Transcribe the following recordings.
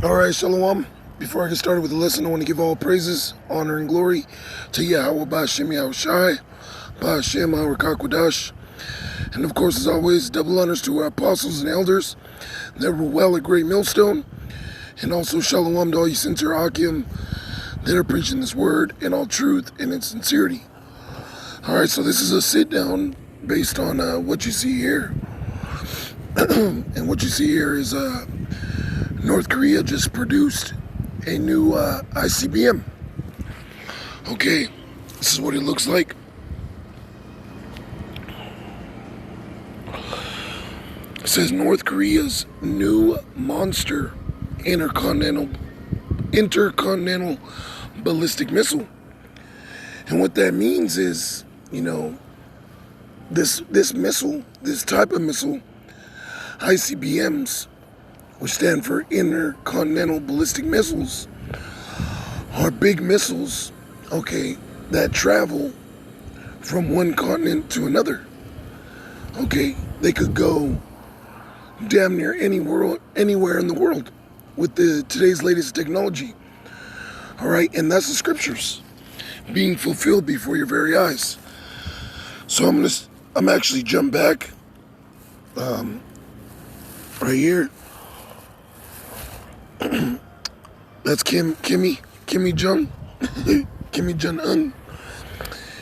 Alright, Shalom. Before I get started with the lesson, I want to give all praises, honor, and glory to Yahweh Ba'Shem Yahushai, Ba'Shem Harakakwadah. And of course, as always, double honors to our apostles and elders that were well at Great Millstone. And also Shalom to all you sincere Akim that are preaching this word in all truth and in sincerity. Alright, so this is a sit down based on what you see here. And what you see here is North Korea just produced a new ICBM. Okay, this is what it looks like. It says North Korea's new monster intercontinental ballistic missile. And what that means is, this missile, this type of missile, ICBMs, which stand for intercontinental ballistic missiles, are big missiles, okay, that travel from one continent to another. Okay, they could go damn near anywhere in the world with today's latest technology. All right, and that's the scriptures being fulfilled before your very eyes. So I'm actually jump back right here. That's Kimmy Jong, Kimmy Jong-un.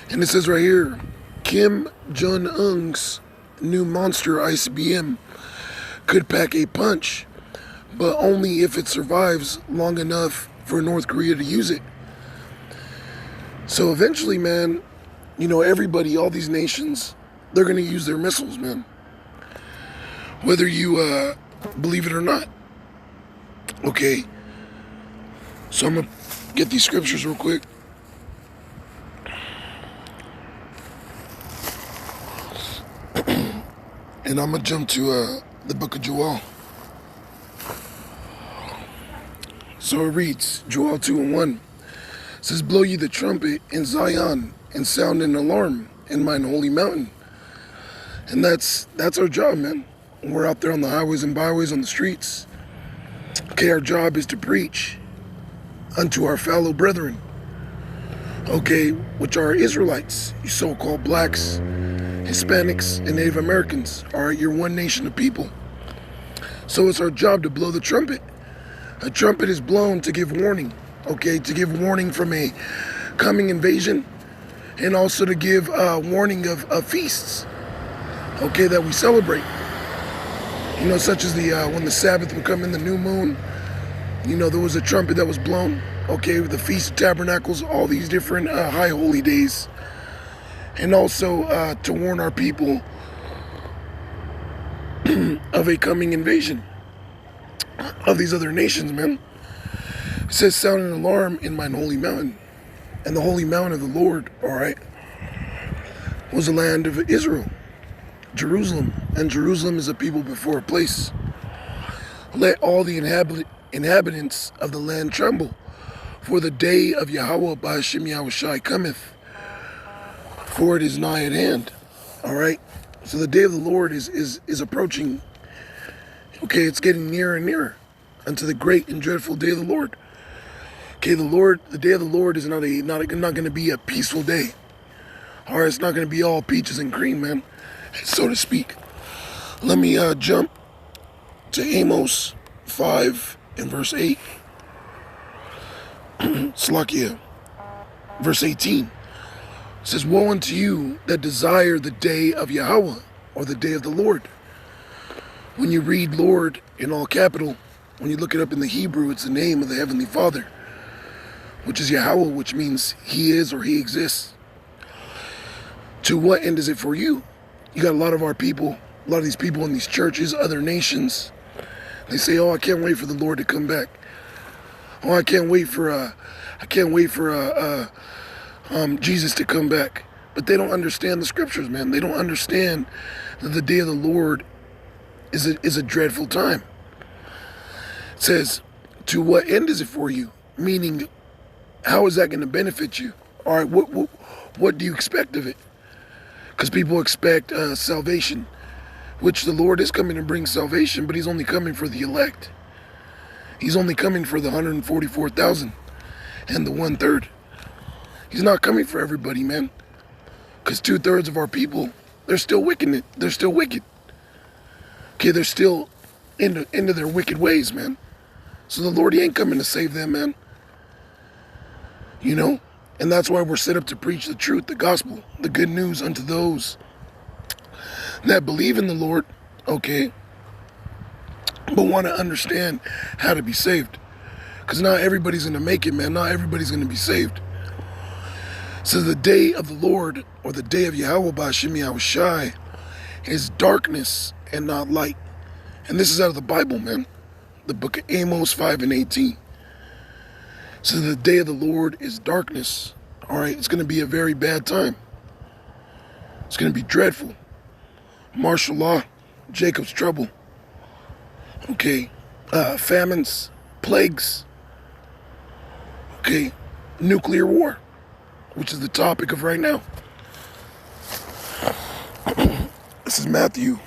And it says right here, Kim Jong-un's new monster ICBM could pack a punch, but only if it survives long enough for North Korea to use it. So eventually, man, everybody, all these nations, they're going to use their missiles, man. Whether you believe it or not. Okay. So I'm going to get these scriptures real quick. And I'm going to jump to the book of Joel. So it reads, Joel 2:1. It says, blow ye the trumpet in Zion and sound an alarm in mine holy mountain. And that's our job, man. We're out there on the highways and byways, on the streets. Okay, our job is to preach unto our fellow brethren, okay, which are Israelites, you so-called blacks, Hispanics, and Native Americans. All right, you're one nation of people. So it's our job to blow the trumpet. A trumpet is blown to give warning, okay, to give warning from a coming invasion, and also to give warning of feasts, okay, that we celebrate. Such as when the Sabbath would come in, the new moon, there was a trumpet that was blown, okay, with the Feast of Tabernacles, all these different high holy days. And also to warn our people of a coming invasion of these other nations, man. It says, sound an alarm in mine holy mountain. And the holy mountain of the Lord, all right, was the land of Israel, Jerusalem. And Jerusalem is a people before a place. Let all the inhabitants of the land tremble, for the day of Yahweh Ba'Shem Yahushai cometh, for it is nigh at hand. All right, so the day of the Lord is approaching. Okay, it's getting nearer and nearer unto the great and dreadful day of the Lord. Okay, the day of the Lord is not going to be a peaceful day. All right, it's not going to be all peaches and cream, man, so to speak. Let me jump to Amos 5 and verse 8. Slakia, verse 18. It says, woe unto you that desire the day of Yahweh, or the day of the Lord. When you read Lord in all capital, when you look it up in the Hebrew, it's the name of the Heavenly Father, which is Yahweh, which means He is or He exists. To what end is it for you? You got a lot of these people in these churches, other nations. They say, oh, I can't wait for the Lord to come back. Oh, I can't wait for Jesus to come back. But they don't understand the scriptures, man. They don't understand that the day of the Lord is a dreadful time. It says, to what end is it for you? Meaning, how is that going to benefit you? All right, what do you expect of it? Because people expect salvation. which the Lord is coming to bring salvation, but he's only coming for the elect. He's only coming for the 144,000 and the 1/3. He's not coming for everybody, man. Because 2/3 of our people, they're still wicked. They're still wicked. Okay, they're still into their wicked ways, man. So the Lord, he ain't coming to save them, man. You know? And that's why we're set up to preach the truth, the gospel, the good news unto those that believe in the Lord, okay, but want to understand how to be saved. Because not everybody's going to make it, man. Not everybody's going to be saved. So the day of the Lord, or the day of Yahweh B'Hashem Yahushai, is darkness and not light. And this is out of the Bible, man. The book of Amos 5:18. So the day of the Lord is darkness. All right, it's going to be a very bad time. It's going to be dreadful. Martial law, Jacob's trouble. Okay, famines, plagues. Okay, nuclear war, which is the topic of right now. This is Matthew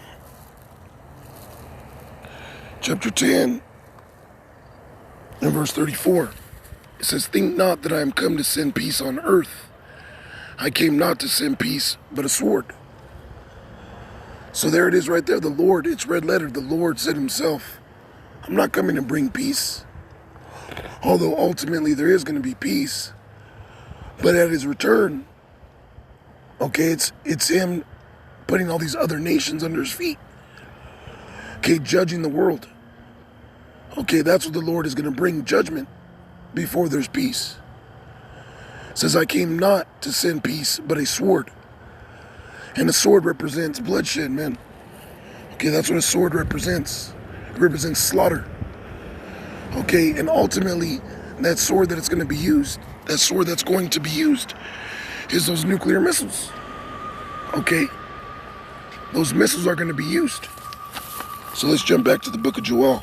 chapter 10 and verse 34. It says, "Think not that I am come to send peace on earth. I came not to send peace, but a sword." So there it is right there. The Lord, it's red letter. The Lord said himself, I'm not coming to bring peace. Although ultimately there is going to be peace. But at his return, okay, it's him putting all these other nations under his feet. Okay, judging the world. Okay, that's what the Lord is going to bring, judgment, before there's peace. It says, I came not to send peace, but a sword. And a sword represents bloodshed, man. Okay, that's what a sword represents. It represents slaughter. Okay, and ultimately, that sword that it's going to be used, that sword that's going to be used, is those nuclear missiles. Okay? Those missiles are going to be used. So let's jump back to the book of Joel.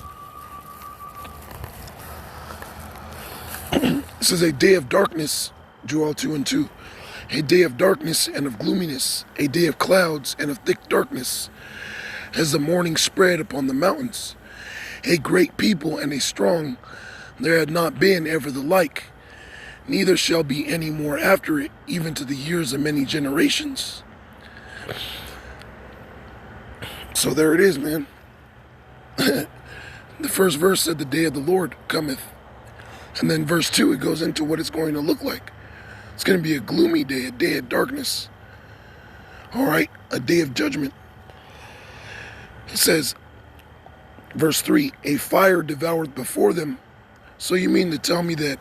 It says, a day of darkness, Joel 2:2. A day of darkness and of gloominess, a day of clouds and of thick darkness, as the morning spread upon the mountains. A great people and a strong, there had not been ever the like, neither shall be any more after it, even to the years of many generations. So there it is, man. The first verse said the day of the Lord cometh. And then verse 2, it goes into what it's going to look like. It's going to be a gloomy day, a day of darkness. All right, a day of judgment. It says, verse 3, a fire devoured before them. So you mean to tell me that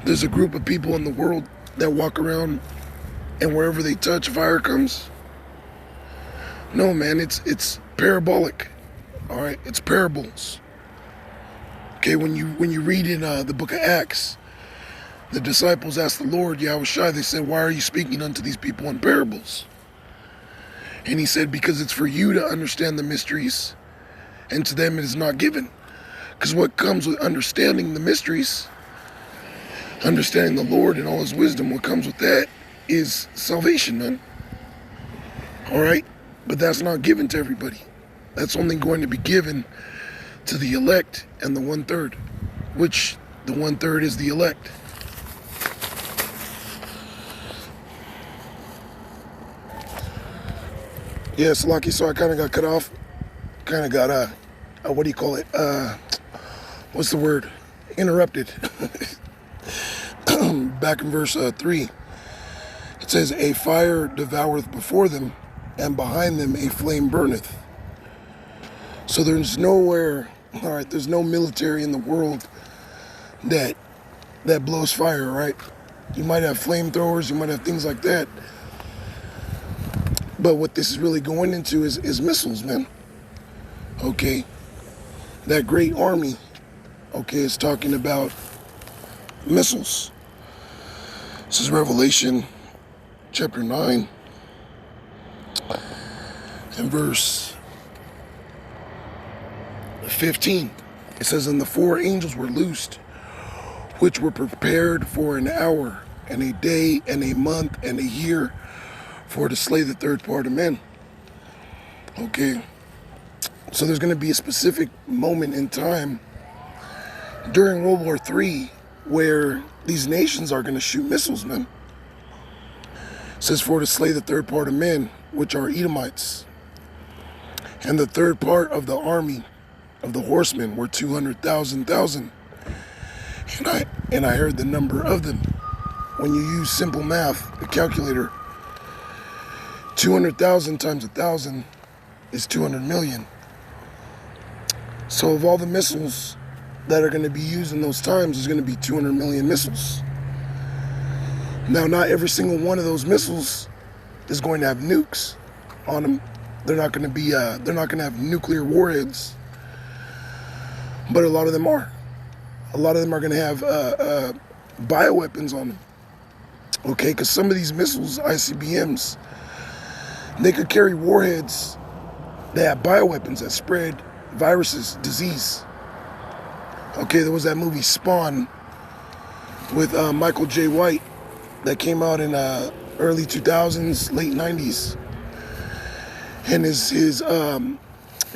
there's a group of people in the world that walk around and wherever they touch, fire comes? No, man, it's parabolic. All right, it's parables. Okay, when you read in the book of Acts, the disciples asked the Lord, Yahushua, they said, why are you speaking unto these people in parables? And he said, because it's for you to understand the mysteries, and to them it is not given. Because what comes with understanding the mysteries, understanding the Lord and all his wisdom, what comes with that is salvation, man. All right? But that's not given to everybody. That's only going to be given to the elect and the 1/3, which the 1/3 is the elect. Yeah, Salaki, so I kind of got cut off. Kind of got, what do you call it? What's the word? Interrupted. Back in verse 3, it says, a fire devoureth before them, and behind them a flame burneth. So there's nowhere, all right, there's no military in the world that blows fire, right? You might have flamethrowers, you might have things like that. But what this is really going into is missiles, man. Okay. That great army, okay, is talking about missiles. This is Revelation chapter 9 and verse 15. It says, and the 4 angels were loosed, which were prepared for an hour, and a day, and a month, and a year, for to slay the 3rd part of men. Okay, so there's going to be a specific moment in time during World War III where these nations are going to shoot missiles, man. It says, for to slay the third part of men, which are Edomites. And the third part of the army of the horsemen were 200,000. And I heard the number of them. When you use simple math, a calculator, 200,000 times 1,000 is 200 million. So of all the missiles that are going to be used in those times, there's going to be 200 million missiles. Now, not every single one of those missiles is going to have nukes on them. They're not going to have nuclear warheads, but a lot of them are. A lot of them are going to have bioweapons on them. Okay, because some of these missiles, ICBMs, they could carry warheads that have bioweapons that spread viruses, disease. Okay, there was that movie Spawn with Michael J. White that came out in early 2000s, late 90s. And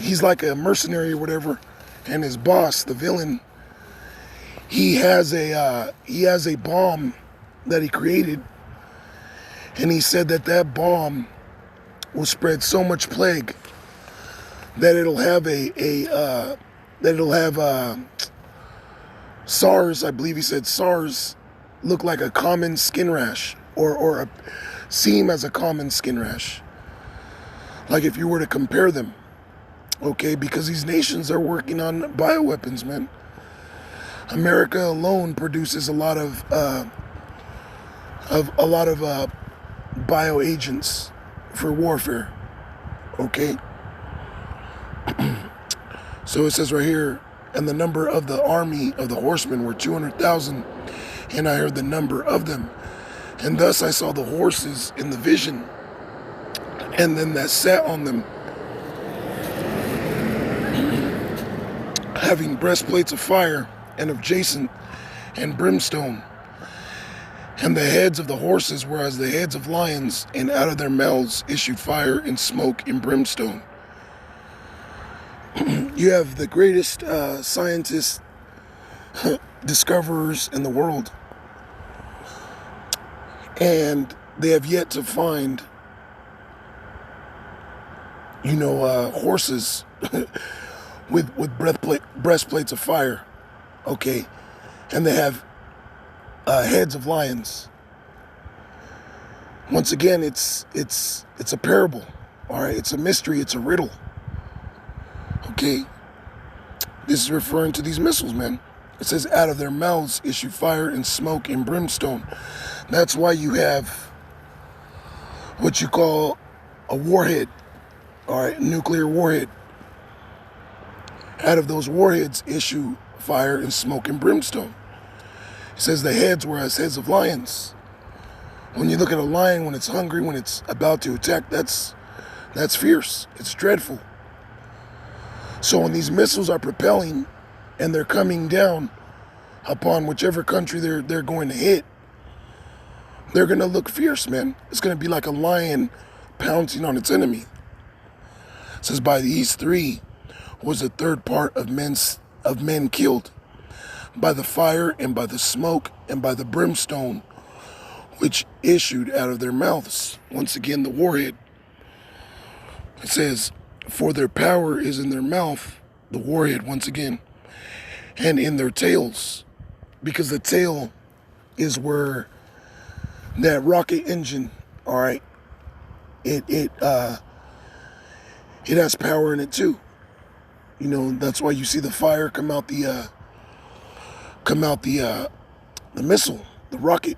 he's like a mercenary or whatever, and his boss, the villain, he has a bomb that he created, and he said that bomb will spread so much plague that it'll have SARS, I believe he said SARS, look like a common skin rash or seem as a common skin rash. Like if you were to compare them, okay, because these nations are working on bioweapons, man. America alone produces a lot of bioagents for warfare, okay. So it says right here, and the number of the army of the horsemen were 200,000, and I heard the number of them, and thus I saw the horses in the vision, and them that sat on them, having breastplates of fire and of jacinth and brimstone. And the heads of the horses were as the heads of lions, and out of their mouths issued fire and smoke and brimstone. You have the greatest scientists, discoverers in the world, and they have yet to find, horses with breastplates of fire, okay, and they have heads of lions. Once again, it's a parable, all right. It's a mystery. It's a riddle. Okay, this is referring to these missiles, man. It says, out of their mouths issue fire and smoke and brimstone. That's why you have what you call a warhead, all right, nuclear warhead. Out of those warheads issue fire and smoke and brimstone. It says the heads were as heads of lions. When you look at a lion, when it's hungry, when it's about to attack, that's fierce. It's dreadful. So when these missiles are propelling and they're coming down upon whichever country they're going to hit, they're going to look fierce, man. It's going to be like a lion pouncing on its enemy. It says, by these three was the third part of men killed, by the fire and by the smoke and by the brimstone, which issued out of their mouths. Once again, the warhead. It says, for their power is in their mouth, the warhead once again, and in their tails, because the tail is where that rocket engine, all right, it has power in it too. That's why you see the fire come out the missile, the rocket,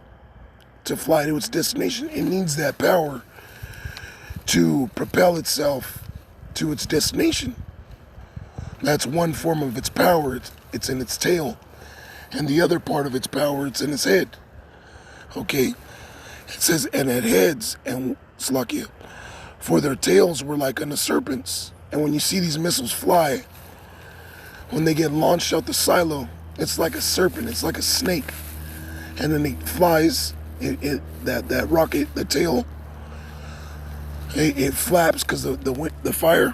to fly to its destination. It needs that power to propel itself to its destination. That's one form of its power. It's in its tail. And the other part of its power, it's in its head. Okay. It says, and at heads, and Slakia, for their tails were like unto serpents. And when you see these missiles fly, when they get launched out the silo, it's like a serpent. It's like a snake. And then it flies, that rocket, the tail, it flaps because the fire,